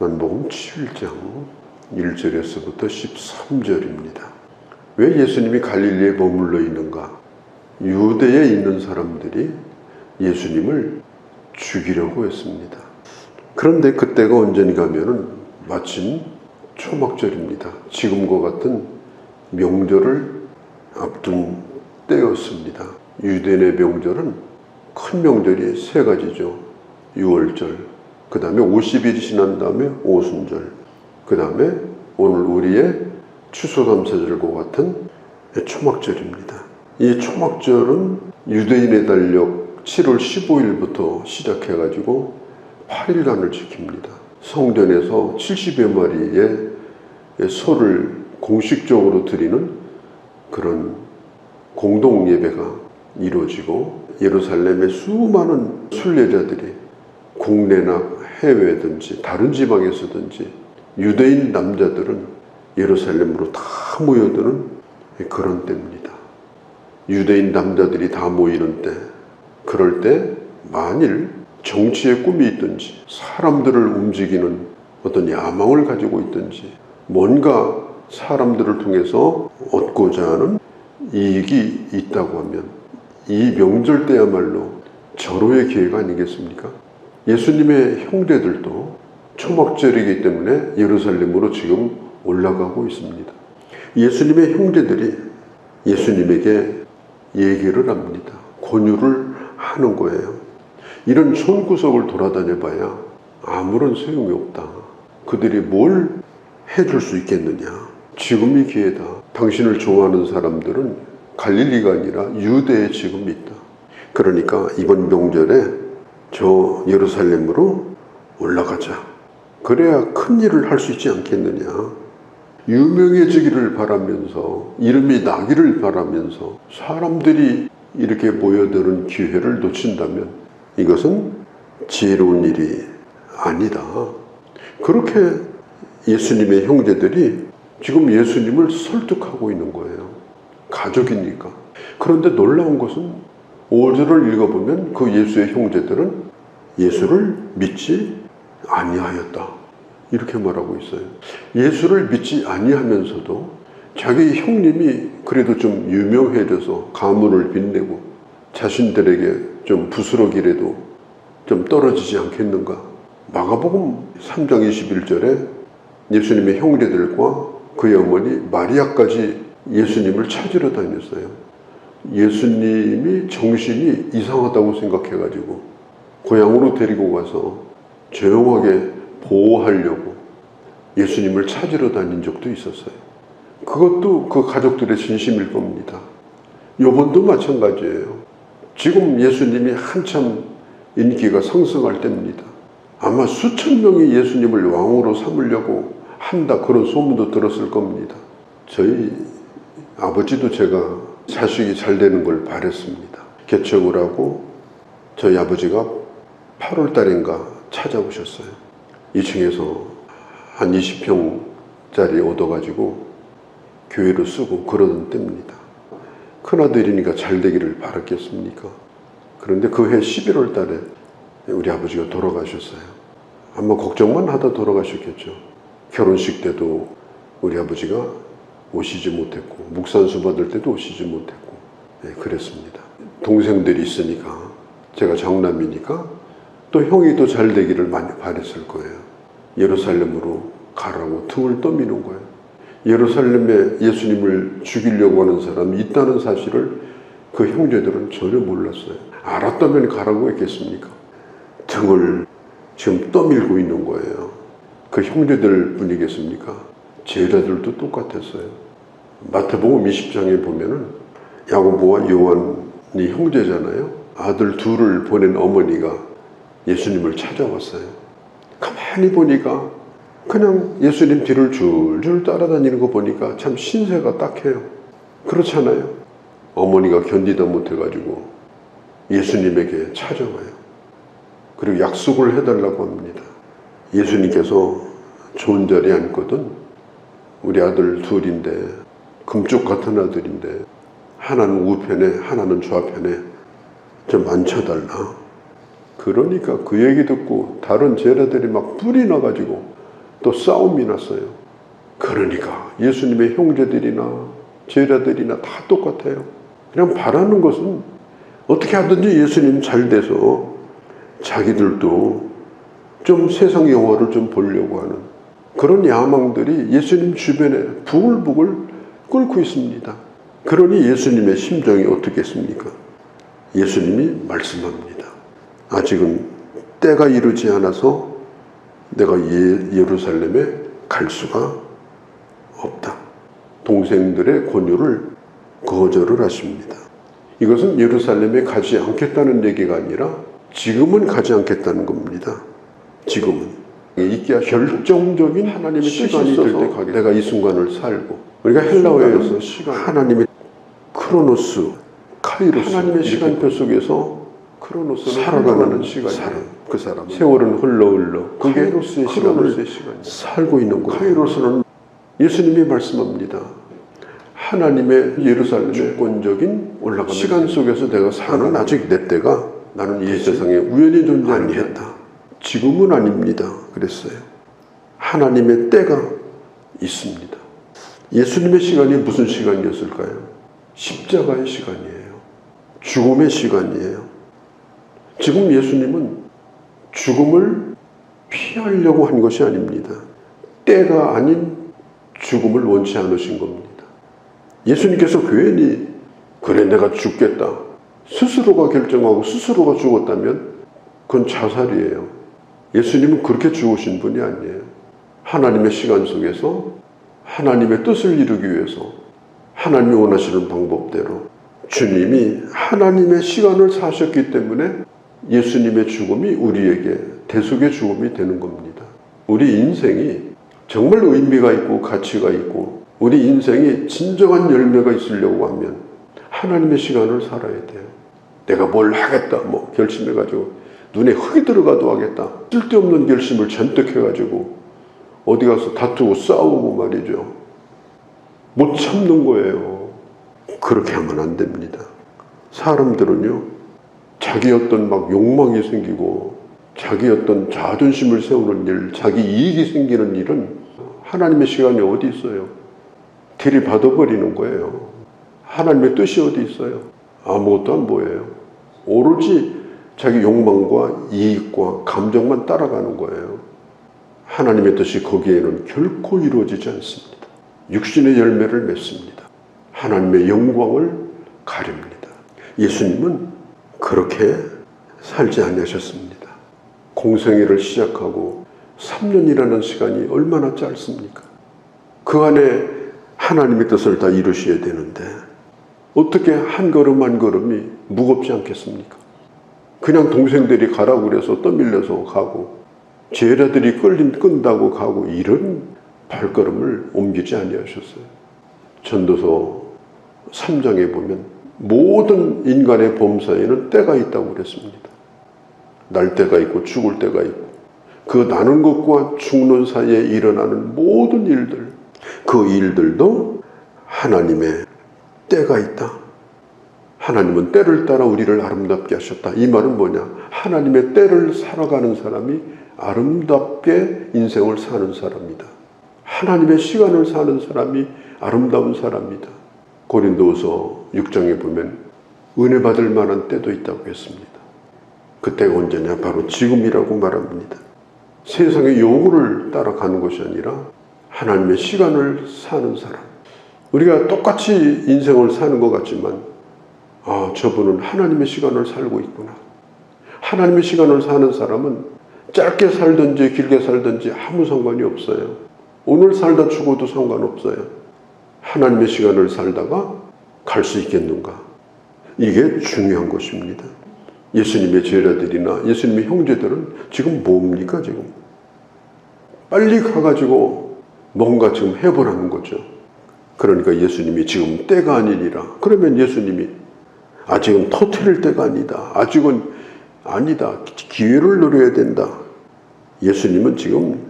요한복음 7장 1절에서부터 13절입니다. 왜 예수님이 갈릴리에 머물러 있는가? 유대에 있는 사람들이 예수님을 죽이려고 했습니다. 그런데 그때가 언제인가 하면은 마침 초막절입니다. 지금과 같은 명절을 앞둔 때였습니다. 유대인의 명절은 큰 명절이 세 가지죠. 유월절, 그 다음에 50일이 지난 다음에 오순절, 그 다음에 오늘 우리의 추수감사절과 같은 초막절입니다. 이 초막절은 유대인의 달력 7월 15일부터 시작해가지고 8일간을 지킵니다. 성전에서 70여 마리의 소를 공식적으로 드리는 그런 공동 예배가 이루어지고, 예루살렘의 수많은 순례자들이 국내나 해외든지 다른 지방에서든지 유대인 남자들은 예루살렘으로 다 모여드는 그런 때입니다. 유대인 남자들이 다 모이는 때, 그럴 때 만일 정치의 꿈이 있든지 사람들을 움직이는 어떤 야망을 가지고 있든지 뭔가 사람들을 통해서 얻고자 하는 이익이 있다고 하면 이 명절 때야말로 절호의 기회가 아니겠습니까? 예수님의 형제들도 초막절이기 때문에 예루살렘으로 지금 올라가고 있습니다. 예수님의 형제들이 예수님에게 얘기를 합니다. 권유를 하는 거예요. 이런 손구석을 돌아다녀 봐야 아무런 소용이 없다. 그들이 뭘 해줄 수 있겠느냐. 지금이 기회다. 당신을 좋아하는 사람들은 갈릴리가 아니라 유대에 지금 있다. 그러니까 이번 명절에 저 예루살렘으로 올라가자. 그래야 큰 일을 할 수 있지 않겠느냐. 유명해지기를 바라면서, 이름이 나기를 바라면서 사람들이 이렇게 모여드는 기회를 놓친다면 이것은 지혜로운 일이 아니다. 그렇게 예수님의 형제들이 지금 예수님을 설득하고 있는 거예요. 가족이니까. 그런데 놀라운 것은 5절을 읽어보면 그 예수의 형제들은 예수를 믿지 아니하였다. 이렇게 말하고 있어요. 예수를 믿지 아니하면서도 자기 형님이 그래도 좀 유명해져서 가문을 빛내고 자신들에게 좀 부스러기라도 좀 떨어지지 않겠는가. 마가복음 3장 21절에 예수님의 형제들과 그의 어머니 마리아까지 예수님을 찾으러 다녔어요. 예수님이 정신이 이상하다고 생각해가지고 고향으로 데리고 가서 조용하게 보호하려고 예수님을 찾으러 다닌 적도 있었어요. 그것도 그 가족들의 진심일 겁니다. 요번도 마찬가지예요. 지금 예수님이 한참 인기가 상승할 때입니다. 아마 수천 명이 예수님을 왕으로 삼으려고 한다, 그런 소문도 들었을 겁니다. 저희 아버지도 제가 자식이 잘 되는 걸 바랬습니다. 개척을 하고 저희 아버지가 8월 달인가 찾아오셨어요. 2층에서 한 20평짜리 얻어가지고 교회로 쓰고 그러던 때입니다. 큰아들이니까 잘 되기를 바랐겠습니까? 그런데 그 해 11월 달에 우리 아버지가 돌아가셨어요. 아마 걱정만 하다 돌아가셨겠죠. 결혼식 때도 우리 아버지가 오시지 못했고, 묵산수 받을 때도 오시지 못했고, 그랬습니다. 동생들이 있으니까, 제가 장남이니까 또 형이 더 잘 되기를 많이 바랬을 거예요. 예루살렘으로 가라고 틈을 떠미는 거예요. 예루살렘에 예수님을 죽이려고 하는 사람이 있다는 사실을 그 형제들은 전혀 몰랐어요. 알았다면 가라고 했겠습니까? 등을 지금 떠밀고 있는 거예요. 그 형제들 뿐이겠습니까? 제자들도 똑같았어요. 마태복음 20장에 보면은 야고보와 요한이 형제잖아요. 아들 둘을 보낸 어머니가 예수님을 찾아왔어요. 가만히 보니까 그냥 예수님 뒤를 줄줄 따라다니는 거 보니까 참 신세가 딱해요. 그렇잖아요. 어머니가 견디다 못해가지고 예수님에게 찾아와요. 그리고 약속을 해달라고 합니다. 예수님께서 좋은 자리에 앉거든 우리 아들 둘인데, 금쪽 같은 아들인데 하나는 우편에 하나는 좌편에 좀 앉혀달라. 그러니까 그 얘기 듣고 다른 제자들이 막 뿔이 나가지고 또 싸움이 났어요. 그러니까 예수님의 형제들이나 제자들이나 다 똑같아요. 그냥 바라는 것은 어떻게 하든지 예수님 잘 돼서 자기들도 좀 세상 영화를 좀 보려고 하는 그런 야망들이 예수님 주변에 부글부글 끓고 있습니다. 그러니 예수님의 심정이 어떻겠습니까? 예수님이 말씀합니다. 아직은 때가 이르지 않아서 내가 예루살렘에 갈 수가 없다. 동생들의 권유를 거절을 하십니다. 이것은 예루살렘에 가지 않겠다는 얘기가 아니라 지금은 가지 않겠다는 겁니다. 지금은. 이게 결정적인 하나님의 시간이 될 때 가게. 내가 이 순간을 살고. 그러니까 헬라어에서 하나님의 크로노스, 카이로스, 하나님의 시간표 속에서 크로노스는 살아가는 시간이 그 사람. 세월은 흘러 그게 카이로스의 시간을 살고 있는 거예요. 카이로스는 예수님이 말씀합니다. 하나님의 예루살렘의 주권적인 올라가는 시간 속에서 내가 사는 아직 내 때가 나는 이 세상에 우연히 존재하는 게 아니다. 지금은 아닙니다. 그랬어요. 하나님의 때가 있습니다. 예수님의 시간이 무슨 시간이었을까요? 십자가의 시간이에요. 죽음의 시간이에요. 지금 예수님은 죽음을 피하려고 한 것이 아닙니다. 때가 아닌 죽음을 원치 않으신 겁니다. 예수님께서 괜히 그래 내가 죽겠다 스스로가 결정하고 스스로가 죽었다면 그건 자살이에요. 예수님은 그렇게 죽으신 분이 아니에요. 하나님의 시간 속에서 하나님의 뜻을 이루기 위해서 하나님이 원하시는 방법대로 주님이 하나님의 시간을 사셨기 때문에 예수님의 죽음이 우리에게 대속의 죽음이 되는 겁니다. 우리 인생이 정말 의미가 있고 가치가 있고 우리 인생이 진정한 열매가 있으려고 하면 하나님의 시간을 살아야 돼요. 내가 뭘 하겠다 결심해가지고 눈에 흙이 들어가도 하겠다. 쓸데없는 결심을 잔뜩 해가지고 어디 가서 다투고 싸우고 말이죠. 못 참는 거예요. 그렇게 하면 안 됩니다. 사람들은요 자기 어떤 욕망이 생기고 자기 어떤 자존심을 세우는 일, 자기 이익이 생기는 일은 하나님의 시간이 어디 있어요? 들이받아버리는 거예요. 하나님의 뜻이 어디 있어요? 아무것도 안 보여요. 오로지 자기 욕망과 이익과 감정만 따라가는 거예요. 하나님의 뜻이 거기에는 결코 이루어지지 않습니다. 육신의 열매를 맺습니다. 하나님의 영광을 가립니다. 예수님은 그렇게 살지 않으셨습니다. 공생애를 시작하고 3년이라는 시간이 얼마나 짧습니까? 그 안에 하나님의 뜻을 다 이루셔야 되는데 어떻게 한 걸음 한 걸음이 무겁지 않겠습니까? 그냥 동생들이 가라고 그래서 떠밀려서 가고 제자들이 끈다고 가고 이런 발걸음을 옮기지 아니하셨어요. 전도서 3장에 보면 모든 인간의 범사에는 때가 있다고 그랬습니다. 날 때가 있고 죽을 때가 있고 그 나는 것과 죽는 사이에 일어나는 모든 일들 그 일들도 하나님의 때가 있다. 하나님은 때를 따라 우리를 아름답게 하셨다. 이 말은 뭐냐? 하나님의 때를 살아가는 사람이 아름답게 인생을 사는 사람이다. 하나님의 시간을 사는 사람이 아름다운 사람이다. 고린도후서 6장에 보면 은혜 받을 만한 때도 있다고 했습니다. 그때가 언제냐? 바로 지금이라고 말합니다. 세상의 요구를 따라가는 것이 아니라 하나님의 시간을 사는 사람. 우리가 똑같이 인생을 사는 것 같지만 저분은 하나님의 시간을 살고 있구나. 하나님의 시간을 사는 사람은 짧게 살든지 길게 살든지 아무 상관이 없어요. 오늘 살다 죽어도 상관없어요. 하나님의 시간을 살다가 갈 수 있겠는가? 이게 중요한 것입니다. 예수님의 제자들이나 예수님의 형제들은 지금 뭡니까 지금? 빨리 가가지고 뭔가 지금 해보라는 거죠. 그러니까 예수님이 지금 때가 아니니라. 그러면 예수님이 아직은 터뜨릴 때가 아니다. 아직은 아니다. 기회를 노려야 된다. 예수님은 지금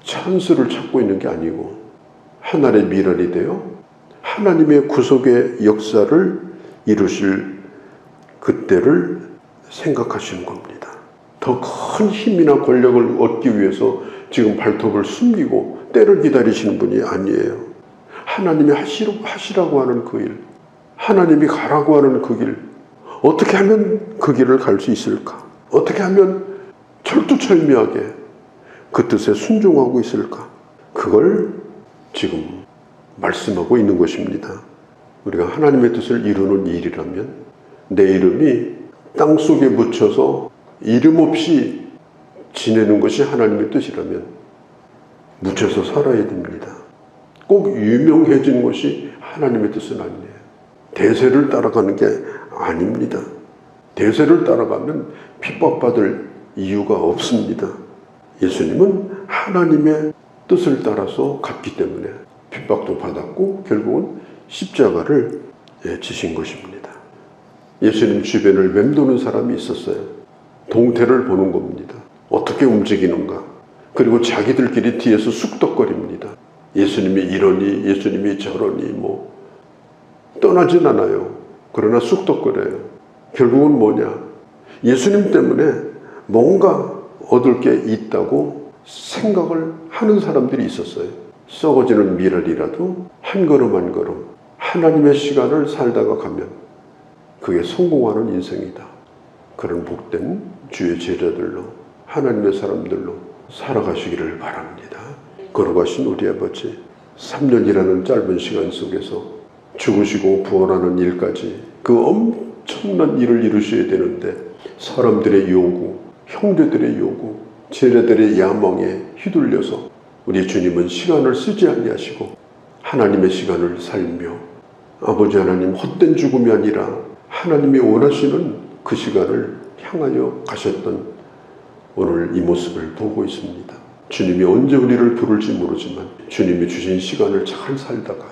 찬스를 찾고 있는 게 아니고 하늘의 미랄이 되어 하나님의 구속의 역사를 이루실 그때를 생각하시는 겁니다. 더 큰 힘이나 권력을 얻기 위해서 지금 발톱을 숨기고 때를 기다리시는 분이 아니에요. 하나님이 하시라고 하는 그 일, 하나님이 가라고 하는 그 길, 어떻게 하면 그 길을 갈 수 있을까? 어떻게 하면 철두철미하게 그 뜻에 순종하고 있을까? 그걸 지금 말씀하고 있는 것입니다. 우리가 하나님의 뜻을 이루는 일이라면 내 이름이 땅속에 묻혀서 이름 없이 지내는 것이 하나님의 뜻이라면 묻혀서 살아야 됩니다. 꼭 유명해진 것이 하나님의 뜻은 아니에요. 대세를 따라가는 게 아닙니다. 대세를 따라가면 핍박받을 이유가 없습니다. 예수님은 하나님의 뜻을 따라서 갔기 때문에 핍박도 받았고 결국은 십자가를 지신 것입니다. 예수님 주변을 맴도는 사람이 있었어요. 동태를 보는 겁니다. 어떻게 움직이는가. 그리고 자기들끼리 뒤에서 쑥덕거립니다. 예수님이 이러니 예수님이 저러니 떠나진 않아요. 그러나 쑥덕거려요. 결국은 뭐냐, 예수님 때문에 뭔가 얻을 게 있다고 생각을 하는 사람들이 있었어요. 썩어지는 미랄이라도 한 걸음 한 걸음 하나님의 시간을 살다가 가면 그게 성공하는 인생이다. 그런 복된 주의 제자들로, 하나님의 사람들로 살아가시기를 바랍니다. 걸어가신 우리 아버지, 3년이라는 짧은 시간 속에서 죽으시고 부활하는 일까지 그 엄청난 일을 이루셔야 되는데 사람들의 요구, 형제들의 요구, 제자들의 야망에 휘둘려서 우리 주님은 시간을 쓰지 아니하시고 하나님의 시간을 살며 아버지 하나님 헛된 죽음이 아니라 하나님이 원하시는 그 시간을 향하여 가셨던 오늘 이 모습을 보고 있습니다. 주님이 언제 우리를 부를지 모르지만 주님이 주신 시간을 잘 살다가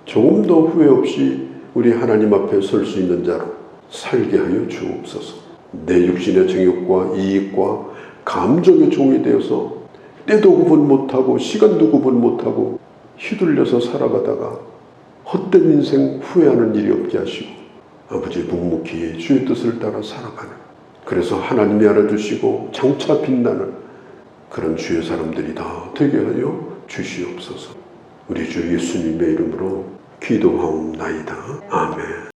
조금 더 후회 없이 우리 하나님 앞에 설 수 있는 자로 살게 하여 주옵소서. 내 육신의 정욕과 이익과 감정의 종이 되어서 때도 구분 못하고 시간도 구분 못하고 휘둘려서 살아가다가 헛된 인생 후회하는 일이 없게 하시고 아버지 묵묵히 주의 뜻을 따라 살아가는, 그래서 하나님이 알아주시고 장차 빛나는 그런 주의 사람들이 다 되게 하여 주시옵소서. 우리 주 예수님의 이름으로 기도하옵나이다. 아멘.